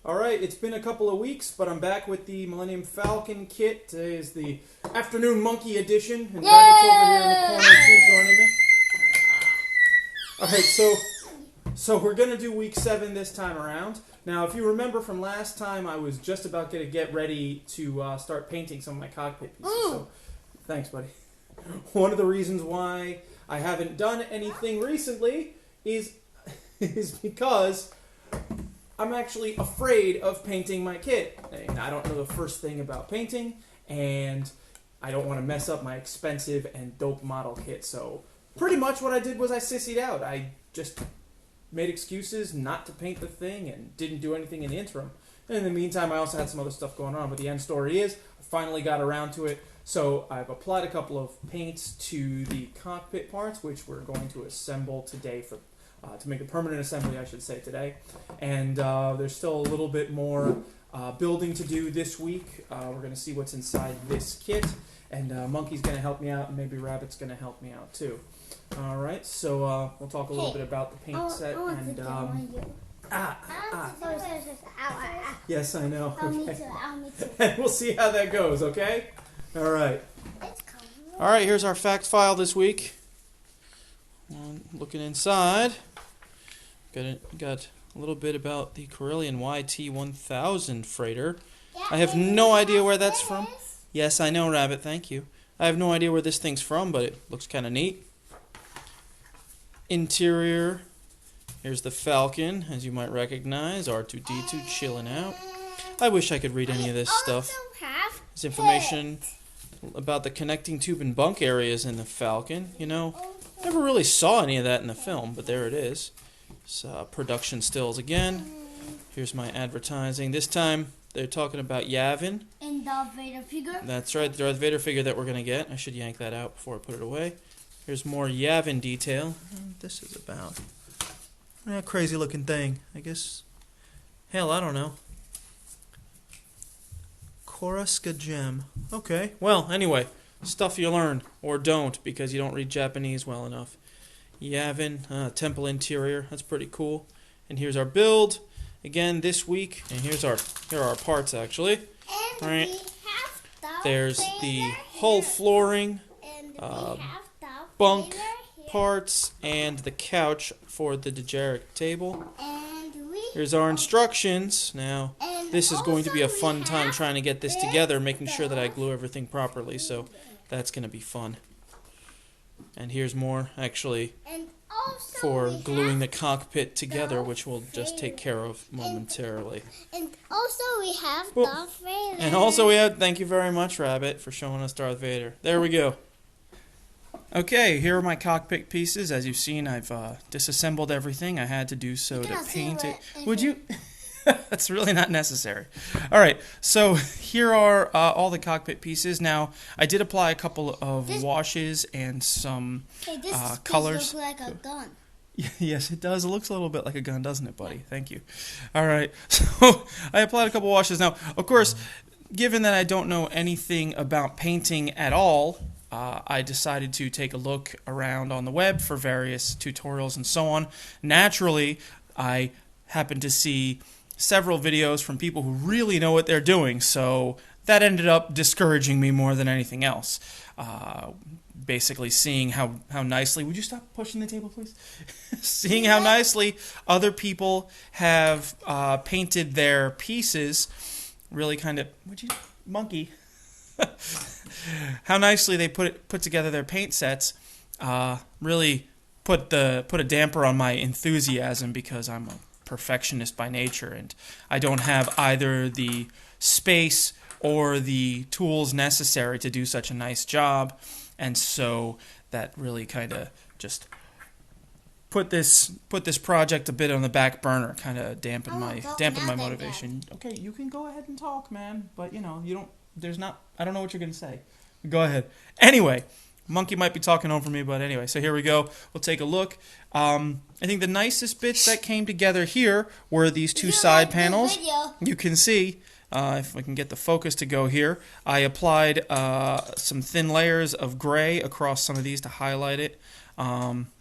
Alright, it's been a couple of weeks, but I'm back with the Millennium Falcon kit. Today is the Afternoon Monkey edition, and Rabbit's over here in the corner too, joining me. Alright, so we're going to do week 7 this time around. Now, if you remember from last time, I was just about to get ready to start painting some of my cockpit pieces. So, thanks, buddy. One of the reasons why I haven't done anything recently is because I'm actually afraid of painting my kit. And I don't know the first thing about painting, and I don't want to mess up my expensive and dope model kit. So pretty much what I did was I sissied out. I just made excuses not to paint the thing and didn't do anything in the interim. And in the meantime, I also had some other stuff going on, but the end story is I finally got around to it. So I've applied a couple of paints to the cockpit parts, which we're going to assemble today for to make a permanent assembly, I should say, today. And there's still a little bit more building to do this week. We're going to see what's inside this kit. And Monkey's going to help me out, and maybe Rabbit's going to help me out, too. Alright, so we'll talk a little bit about the paint set. And yes, I know. Okay. Me too. And we'll see how that goes, okay? Alright. Alright, here's our fact file this week. Looking inside, got a little bit about the Corellian YT-1000 freighter. I have no idea where that's from. Yes, I know, Rabbit, thank you. I have no idea where this thing's from, but it looks kind of neat. Interior, here's the Falcon, as you might recognize, R2-D2 chilling out. I wish I could read any of this stuff. There's information about the connecting tube and bunk areas in the Falcon. You know, never really saw any of that in the film, but there it is. So, production stills again. Here's my advertising. This time, they're talking about Yavin. And Darth Vader figure? That's right, the Darth Vader figure that we're going to get. I should yank that out before I put it away. Here's more Yavin detail. This is about a crazy looking thing. I guess, hell, I don't know. Koraska gem. Okay, well, anyway, stuff you learn, or don't, because you don't read Japanese well enough. Yavin, temple interior, that's pretty cool. And here's our build, again, this week. And here are our parts, actually. All right. There's the hull flooring, bunk parts, and the couch for the Dejeric table. Here's our instructions. Now, this is going to be a fun time trying to get this together, making sure that I glue everything properly, so that's going to be fun. And here's more, actually, for gluing the cockpit together, which we'll just take care of momentarily. And also we have Darth Vader. And also we have, thank you very much, Rabbit, for showing us Darth Vader. There we go. Okay, here are my cockpit pieces. As you've seen, I've disassembled everything. I had to do so to paint it. Would you? That's really not necessary. All right, so here are all the cockpit pieces. Now, I did apply a couple of washes and some colors. This looks like a gun. Yes, it does. It looks a little bit like a gun, doesn't it, buddy? Thank you. All right, so I applied a couple washes. Now, of course, given that I don't know anything about painting at all, I decided to take a look around on the web for various tutorials and so on. Naturally, I happened to see several videos from people who really know what they're doing, so that ended up discouraging me more than anything else. Basically seeing how nicely... Would you stop pushing the table, please? Seeing how nicely other people have painted their pieces really kind of... Would you... Monkey... how nicely they put together their paint sets really put a damper on my enthusiasm, because I'm a perfectionist by nature and I don't have either the space or the tools necessary to do such a nice job, and so that really kind of just put this project a bit on the back burner, kind of dampened my motivation. Okay, you can go ahead and talk, man, but you know, I don't know what you're going to say. Go ahead. Anyway, Monkey might be talking over me, but anyway, so here we go. We'll take a look. I think the nicest bits that came together here were these two side panels. You can see, if I can get the focus to go here, I applied some thin layers of gray across some of these to highlight it.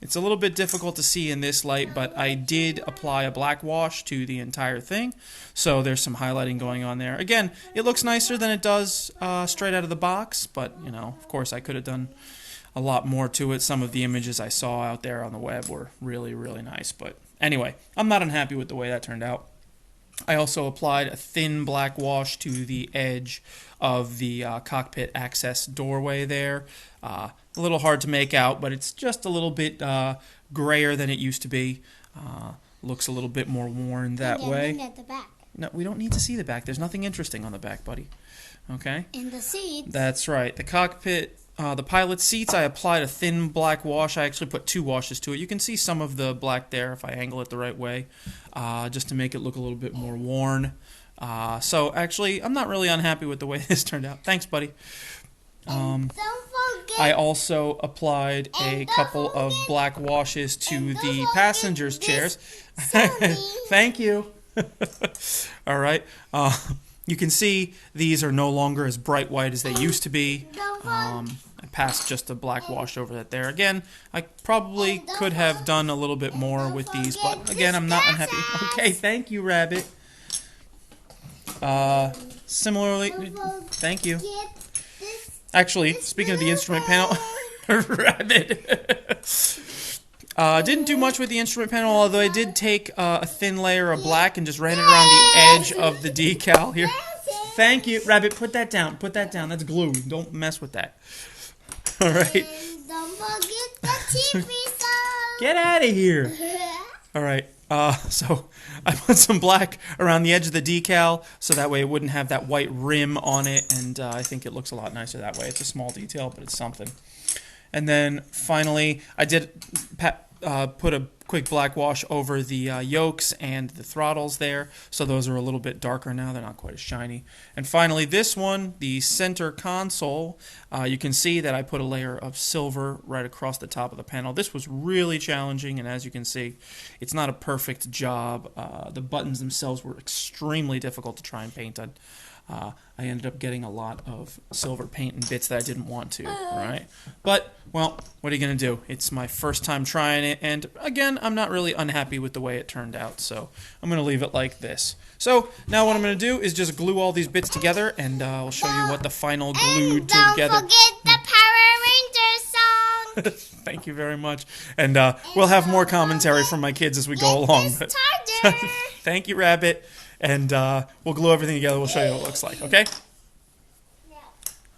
It's a little bit difficult to see in this light, but I did apply a black wash to the entire thing, so there's some highlighting going on there. Again, it looks nicer than it does straight out of the box, but, you know, of course I could have done a lot more to it. Some of the images I saw out there on the web were really, really nice, but anyway, I'm not unhappy with the way that turned out. I also applied a thin black wash to the edge of the cockpit access doorway there. A little hard to make out, but it's just a little bit grayer than it used to be. Looks a little bit more worn that way. At the back. No, we don't need to see the back. There's nothing interesting on the back, buddy. Okay? In the seats. That's right. The cockpit, the pilot seats, I applied a thin black wash. I actually put 2 washes to it. You can see some of the black there if I angle it the right way, just to make it look a little bit more worn. So actually, I'm not really unhappy with the way this turned out. Thanks, buddy. Don't forget. I also applied a couple of black washes to the passengers' chairs. Thank you. All right. You can see these are no longer as bright white as they used to be. I passed just a black wash over that there. Again, I probably could have done a little bit more with these, but again, I'm not unhappy. Okay, thank you, Rabbit. Similarly, thank you. Actually, speaking of the instrument panel, Rabbit. Didn't do much with the instrument panel, although I did take a thin layer of black and just ran it around the edge of the decal here. Thank you. Rabbit, put that down. Put that down. That's glue. Don't mess with that. All right. And don't forget the TV song. Get out of here. All right. So I put some black around the edge of the decal so that way it wouldn't have that white rim on it, and I think it looks a lot nicer that way. It's a small detail, but it's something. And then finally, I did put a quick black wash over the yokes and the throttles there, so those are a little bit darker now. They're not quite as shiny. And finally, this one, the center console, you can see that I put a layer of silver right across the top of the panel. This was really challenging, and as you can see, it's not a perfect job. The buttons themselves were extremely difficult to try and paint on. I ended up getting a lot of silver paint and bits that I didn't want to, right? But, well, what are you going to do? It's my first time trying it, and again, I'm not really unhappy with the way it turned out, so I'm going to leave it like this. So, now what I'm going to do is just glue all these bits together, and I'll show you what the final glued together... Don't forget the Power Rangers song! Thank you very much. And we'll have more commentary from my kids as we go along. But thank you, Rabbit. And we'll glue everything together. We'll show you what it looks like, okay?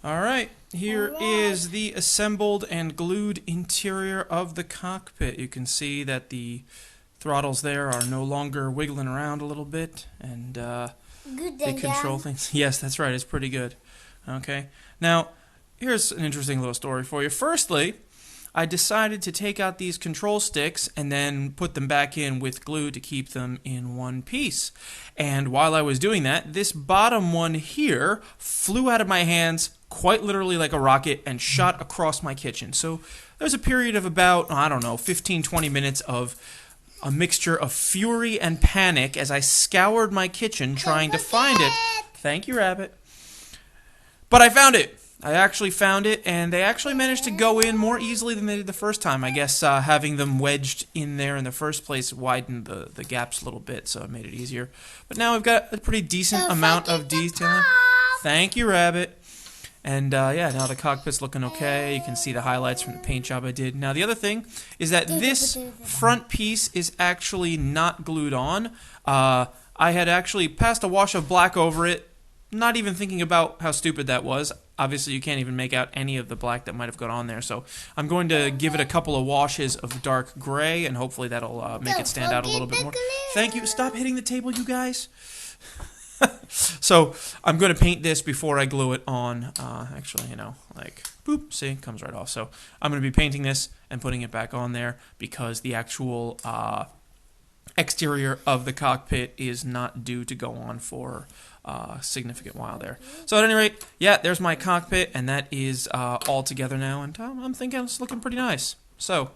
All right. Here is the assembled and glued interior of the cockpit. You can see that the throttles there are no longer wiggling around a little bit, and they control things. Yes, that's right. It's pretty good. Okay. Now, here's an interesting little story for you. Firstly, I decided to take out these control sticks and then put them back in with glue to keep them in one piece. And while I was doing that, this bottom one here flew out of my hands quite literally like a rocket and shot across my kitchen. So there's a period of about, I don't know, 15-20 minutes of a mixture of fury and panic as I scoured my kitchen trying to find it. Thank you, Rabbit. But I found it. I actually found it, and they actually managed to go in more easily than they did the first time. I guess having them wedged in there in the first place widened the gaps a little bit, so it made it easier. But now we've got a pretty decent amount of detailing. Thank you, Rabbit. And yeah, now the cockpit's looking okay. You can see the highlights from the paint job I did. Now the other thing is that this front piece is actually not glued on. I had actually passed a wash of black over it, not even thinking about how stupid that was. Obviously, you can't even make out any of the black that might have got on there. So I'm going to give it a couple of washes of dark gray, and hopefully that'll make it stand out a little bit more. Thank you. Stop hitting the table, you guys. So I'm going to paint this before I glue it on. Actually, you know, like, boop, see, it comes right off. So I'm going to be painting this and putting it back on there because the actual exterior of the cockpit is not due to go on for a significant while there. So at any rate, yeah, there's my cockpit, and that is all together now, and I'm thinking it's looking pretty nice. So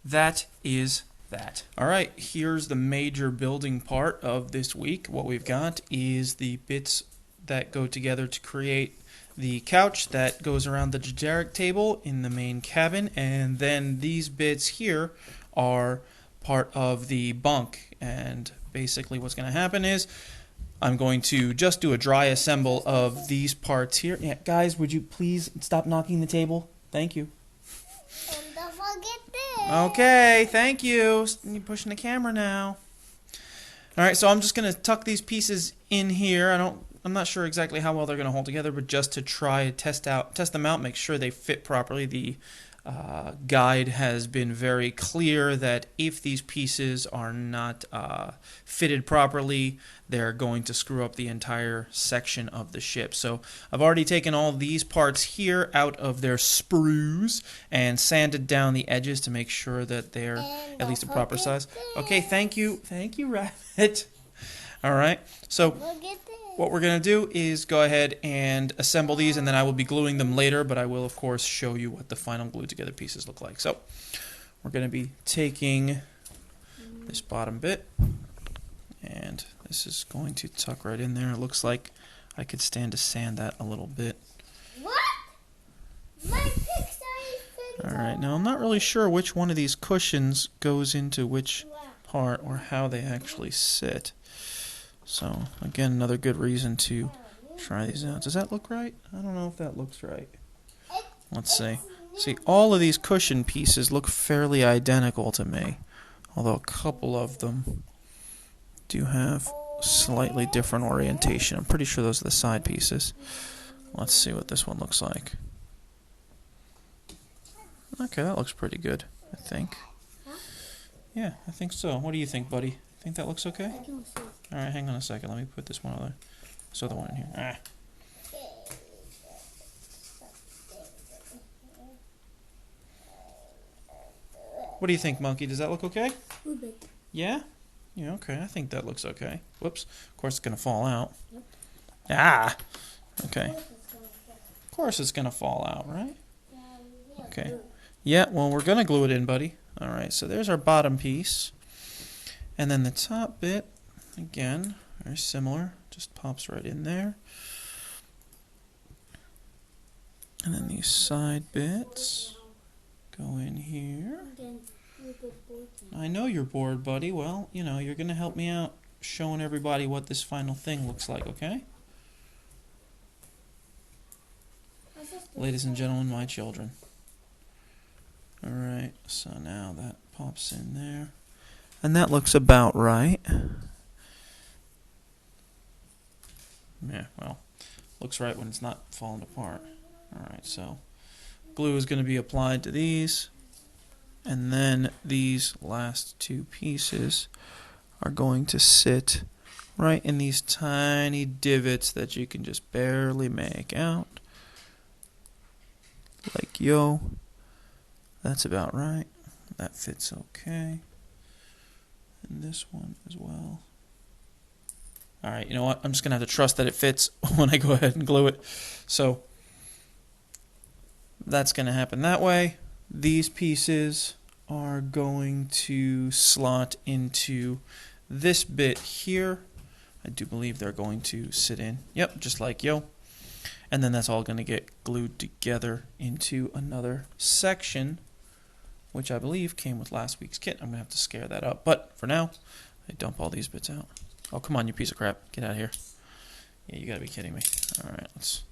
that is that. All right, here's the major building part of this week. What we've got is the bits that go together to create the couch that goes around the generic table in the main cabin, and then these bits here are part of the bunk. And basically what's going to happen is I'm going to just do a dry assemble of these parts here. Yeah, guys, would you please stop knocking the table? Thank you. And don't forget this. Okay, thank you. You're pushing the camera now. All right, so I'm just going to tuck these pieces in here. I'm not sure exactly how well they're going to hold together, but just to try test them out, make sure they fit properly. The guide has been very clear that if these pieces are not fitted properly, they're going to screw up the entire section of the ship. So I've already taken all these parts here out of their sprues and sanded down the edges to make sure that they're at least a proper size. Okay, thank you, Rabbit. All right, so what we're going to do is go ahead and assemble these, and then I will be gluing them later, but I will, of course, show you what the final glued together pieces look like. So we're going to be taking this bottom bit, and this is going to tuck right in there. It looks like I could stand to sand that a little bit. What? My Pixar All right, now I'm not really sure which one of these cushions goes into which part or how they actually sit. So, again, another good reason to try these out. Does that look right? I don't know if that looks right. Let's see. See, all of these cushion pieces look fairly identical to me, although a couple of them do have slightly different orientation. I'm pretty sure those are the side pieces. Let's see what this one looks like. Okay, that looks pretty good, I think. Yeah, I think so. What do you think, buddy? Think that looks okay? Alright, hang on a second. Let me put this other one in here. What do you think, Monkey? Does that look okay? Yeah? Yeah, okay. I think that looks okay. Whoops. Of course it's going to fall out. Ah! Okay. Of course it's going to fall out, right? Okay. Yeah, well, we're going to glue it in, buddy. Alright, so there's our bottom piece. And then the top bit, again, very similar, just pops right in there. And then these side bits go in here. I know you're bored, buddy. Well, you know, you're going to help me out showing everybody what this final thing looks like, okay? Ladies and gentlemen, my children. Alright, so now that pops in there. And that looks about right. Yeah, well, looks right when it's not falling apart. Alright, so glue is going to be applied to these. And then these last two pieces are going to sit right in these tiny divots that you can just barely make out. Like, yo, that's about right. That fits okay. And this one as well. Alright, you know what? I'm just going to have to trust that it fits when I go ahead and glue it. So, that's going to happen that way. These pieces are going to slot into this bit here. I do believe they're going to sit in. Yep, just like yo. And then that's all going to get glued together into another section, which I believe came with last week's kit. I'm going to have to scare that up. But for now, I dump all these bits out. Oh, come on, you piece of crap. Get out of here. Yeah, you got to be kidding me. All right, let's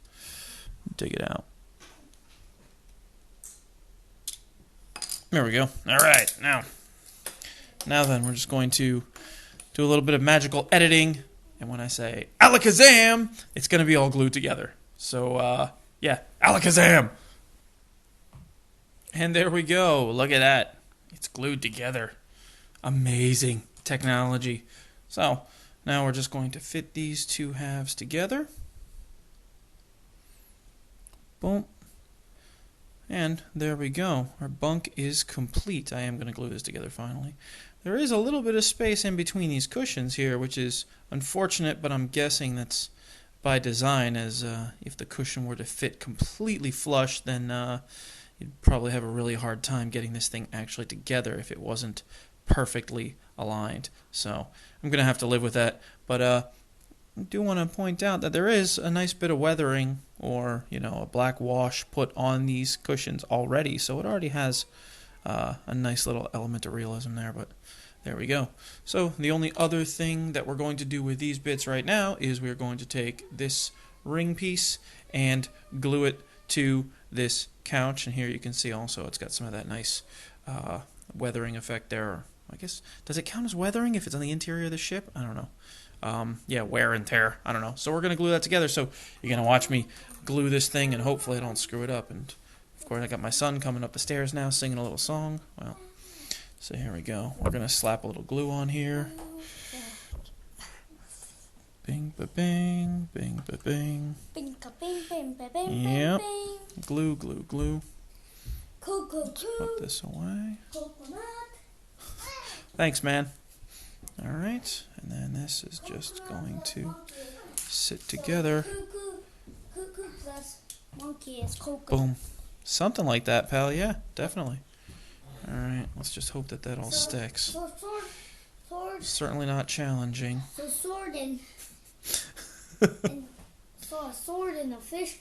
dig it out. There we go. All right, now then, we're just going to do a little bit of magical editing. And when I say alakazam, it's going to be all glued together. So, yeah, alakazam! And there we go. Look at that. It's glued together. Amazing technology. So, now we're just going to fit these two halves together. Boom. And there we go. Our bunk is complete. I am going to glue this together finally. There is a little bit of space in between these cushions here, which is unfortunate, but I'm guessing that's by design, as if the cushion were to fit completely flush, then you'd probably have a really hard time getting this thing actually together if it wasn't perfectly aligned. So I'm going to have to live with that. But I do want to point out that there is a nice bit of weathering or, a black wash put on these cushions already. So it already has a nice little element of realism there, but there we go. So the only other thing that we're going to do with these bits right now is we're going to take this ring piece and glue it to this couch. And here you can see also it's got some of that nice weathering effect there. I guess, does it count as weathering if it's on the interior of the ship? I don't know. Yeah, wear and tear. I don't know. So we're going to glue that together. So you're going to watch me glue this thing, and hopefully I don't screw it up. And, of course, I got my son coming up the stairs now singing a little song. Well, so here we go. We're going to slap a little glue on here. Bing, ba-bing, bing, ba-bing. Bing, bing, bing, bing, bing, Yep. bing. Glue, glue, glue. Let's Put this away. Coconut. Thanks, man. All right, and then this is just going to sit together. Cuckoo plus monkey is coconut. Boom. Something like that, pal. Yeah, definitely. All right, let's just hope that all sticks. So sword. Certainly not challenging. So sword and so a sword and a fish.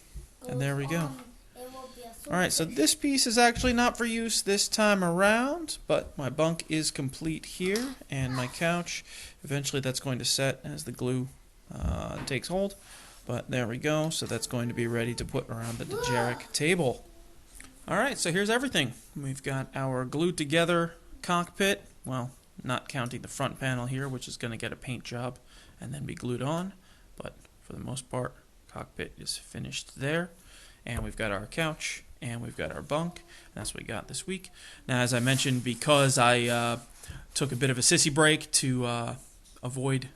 And there we go. It will be a sword. All right, so this piece is actually not for use this time around, but my bunk is complete here, and my couch, eventually that's going to set as the glue takes hold. But there we go, so that's going to be ready to put around the Dejeric table. All right, so here's everything. We've got our glued together cockpit, well, not counting the front panel here, which is going to get a paint job and then be glued on, but for the most part, cockpit is finished there. And we've got our couch, and we've got our bunk, and that's what we got this week. Now, as I mentioned, because I took a bit of a sissy break to avoid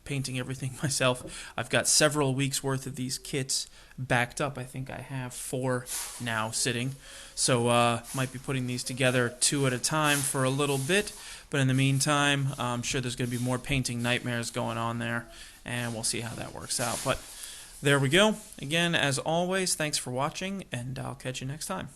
painting everything myself, I've got several weeks' worth of these kits backed up. I think I have 4 now sitting. So might be putting these together 2 at a time for a little bit. But in the meantime, I'm sure there's going to be more painting nightmares going on there, and we'll see how that works out. But there we go. Again, as always, thanks for watching, and I'll catch you next time.